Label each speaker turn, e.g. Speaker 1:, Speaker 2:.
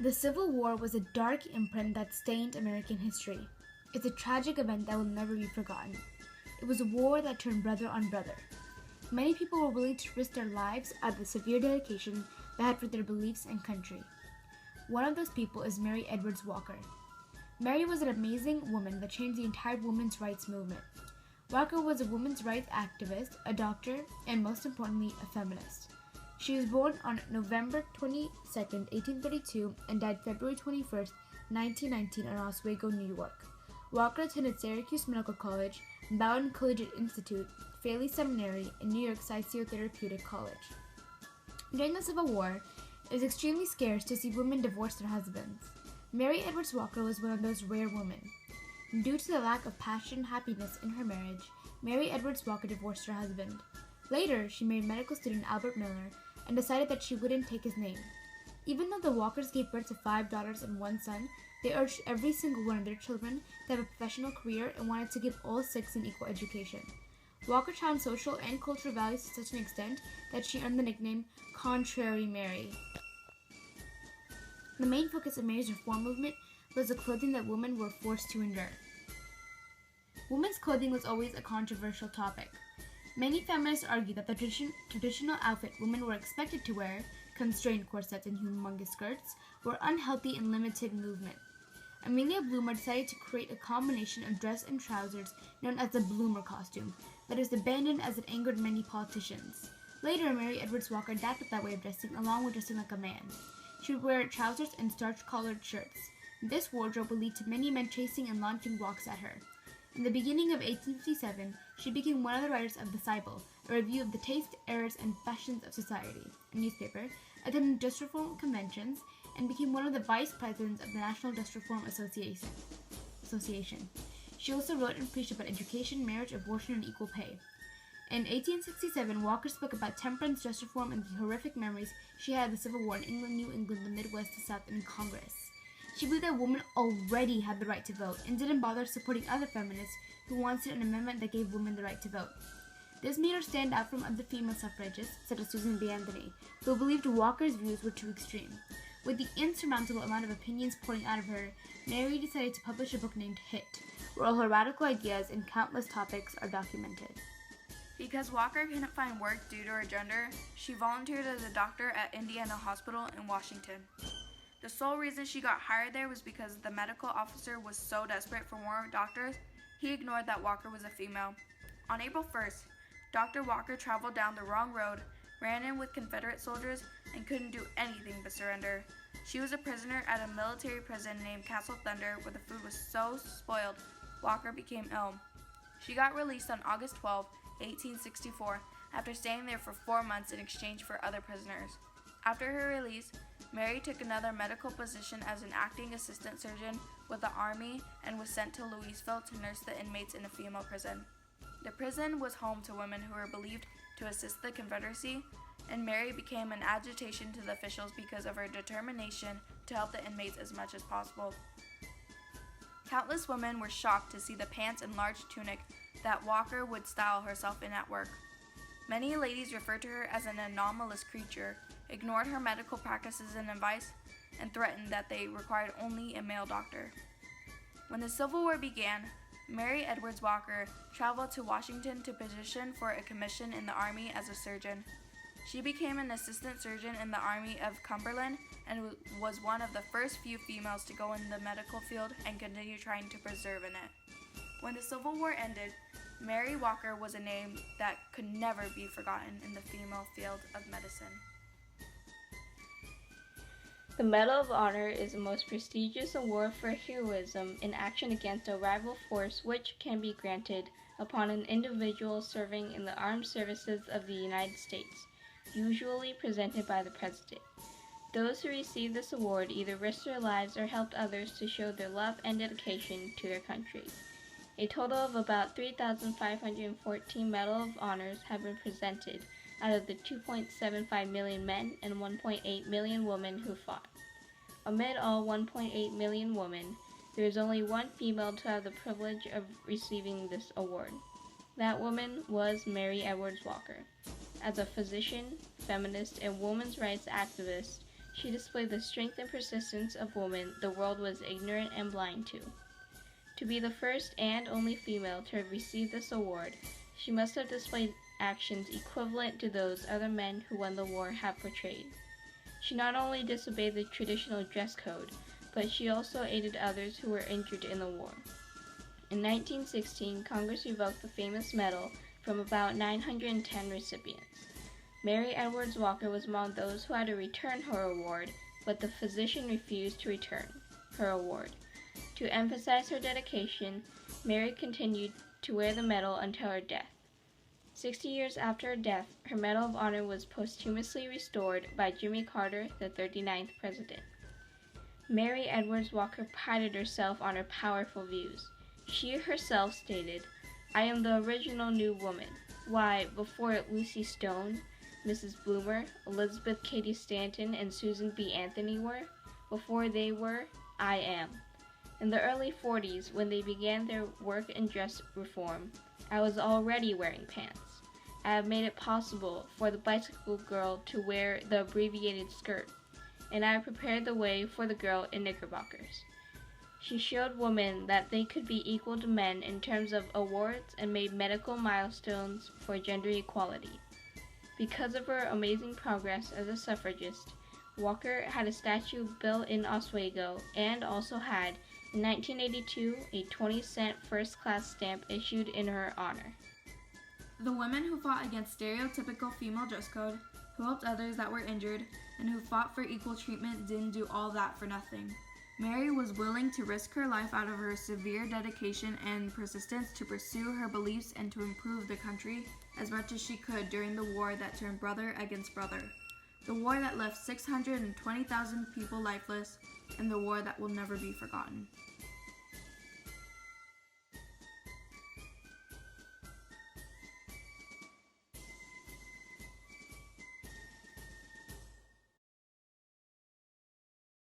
Speaker 1: The Civil War was a dark imprint that stained American history. It's a tragic event that will never be forgotten. It was a war that turned brother on brother. Many people were willing to risk their lives out of the severe dedication they had for their beliefs and country. One of those people is Mary Edwards Walker. Mary was an amazing woman that changed the entire women's rights movement. Walker was a women's rights activist, a doctor, and most importantly, a feminist. She was born on November 22, 1832, and died February 21, 1919, in Oswego, New York. Walker attended Syracuse Medical College, Bowdoin Collegiate Institute, Faley Seminary, and New York Psychotherapeutic College. During the Civil War, it was extremely scarce to see women divorce their husbands. Mary Edwards Walker was one of those rare women. Due to the lack of passion and happiness in her marriage, Mary Edwards Walker divorced her husband. Later, she married medical student Albert Miller and decided that she wouldn't take his name. Even though the Walkers gave birth to 5 daughters and 1 son, they urged every single one of their children to have a professional career and wanted to give all 6 an equal education. Walker challenged social and cultural values to such an extent that she earned the nickname Contrary Mary. The main focus of Mary's reform movement was the clothing that women were forced to endure. Women's clothing was always a controversial topic. Many feminists argue that the traditional outfit women were expected to wear, constrained corsets and humongous skirts, were unhealthy and limited movement. Amelia Bloomer decided to create a combination of dress and trousers known as the Bloomer costume, that was abandoned as it angered many politicians. Later, Mary Edwards Walker adapted that way of dressing along with dressing like a man. She would wear trousers and starch-collared shirts. This wardrobe would lead to many men chasing and launching rocks at her. In the beginning of 1857, she became one of the writers of The Sibyl, a review of the taste, errors, and fashions of society, a newspaper, attended Just Reform conventions, and became one of the vice presidents of the National Just Reform Association. She also wrote and preached about education, marriage, abortion, and equal pay. In 1867, Walker spoke about temperance, just reform, and the horrific memories she had of the Civil War in England, New England, the Midwest, the South, and in Congress. She believed that women already had the right to vote and didn't bother supporting other feminists who wanted an amendment that gave women the right to vote. This made her stand out from other female suffragists, such as Susan B. Anthony, who believed Walker's views were too extreme. With the insurmountable amount of opinions pouring out of her, Mary decided to publish a book named Hit, where all her radical ideas and countless topics are documented.
Speaker 2: Because Walker couldn't find work due to her gender, she volunteered as a doctor at Indiana Hospital in Washington. The sole reason she got hired there was because the medical officer was so desperate for more doctors, he ignored that Walker was a female. On April 1st, Dr. Walker traveled down the wrong road, ran in with Confederate soldiers, and couldn't do anything but surrender. She was a prisoner at a military prison named Castle Thunder, where the food was so spoiled, Walker became ill. She got released on August 12, 1864, after staying there for 4 months in exchange for other prisoners. After her release, Mary took another medical position as an acting assistant surgeon with the Army and was sent to Louisville to nurse the inmates in a female prison. The prison was home to women who were believed to assist the Confederacy, and Mary became an agitation to the officials because of her determination to help the inmates as much as possible. Countless women were shocked to see the pants and large tunic that Walker would style herself in at work. Many ladies referred to her as an anomalous creature, ignored her medical practices and advice, and threatened that they required only a male doctor. When the Civil War began, Mary Edwards Walker traveled to Washington to petition for a commission in the Army as a surgeon. She became an assistant surgeon in the Army of Cumberland and was one of the first few females to go in the medical field and continue trying to preserve in it. When the Civil War ended, Mary Walker was a name that could never be forgotten in the female field of medicine.
Speaker 3: The Medal of Honor is the most prestigious award for heroism in action against a rival force which can be granted upon an individual serving in the armed services of the United States, usually presented by the President. Those who receive this award either risked their lives or helped others to show their love and dedication to their country. A total of about 3,514 Medal of Honors have been presented out of the 2.75 million men and 1.8 million women who fought. Amid all 1.8 million women, there is only one female to have the privilege of receiving this award. That woman was Mary Edwards Walker. As a physician, feminist, and women's rights activist, She displayed the strength and persistence of women the world was ignorant and blind to. To be the first and only female to have received this award, she must have displayed actions equivalent to those other men who won the war have portrayed. She not only disobeyed the traditional dress code, but she also aided others who were injured in the war. In 1916, Congress revoked the famous medal from about 910 recipients. Mary Edwards Walker was among those who had to return her award, but the physician refused to return her award. To emphasize her dedication, Mary continued to wear the medal until her death. 60 years after her death, her Medal of Honor was posthumously restored by Jimmy Carter, the 39th president. Mary Edwards Walker prided herself on her powerful views. She herself stated, "I am the original new woman. Why, before Lucy Stone, Mrs. Bloomer, Elizabeth Cady Stanton, and Susan B. Anthony were, before they were, I am." In the early 40s, when they began their work in dress reform, I was already wearing pants. I have made it possible for the bicycle girl to wear the abbreviated skirt, and I have prepared the way for the girl in knickerbockers. She showed women that they could be equal to men in terms of awards and made medical milestones for gender equality. Because of her amazing progress as a suffragist, Walker had a statue built in Oswego and also had, in 1982, a 20-cent first-class stamp issued in her honor.
Speaker 2: The women who fought against stereotypical female dress code, who helped others that were injured, and who fought for equal treatment didn't do all that for nothing. Mary was willing to risk her life out of her severe dedication and persistence to pursue her beliefs and to improve the country as much as she could during the war that turned brother against brother. The war that left 620,000 people lifeless, and the war that will never be forgotten.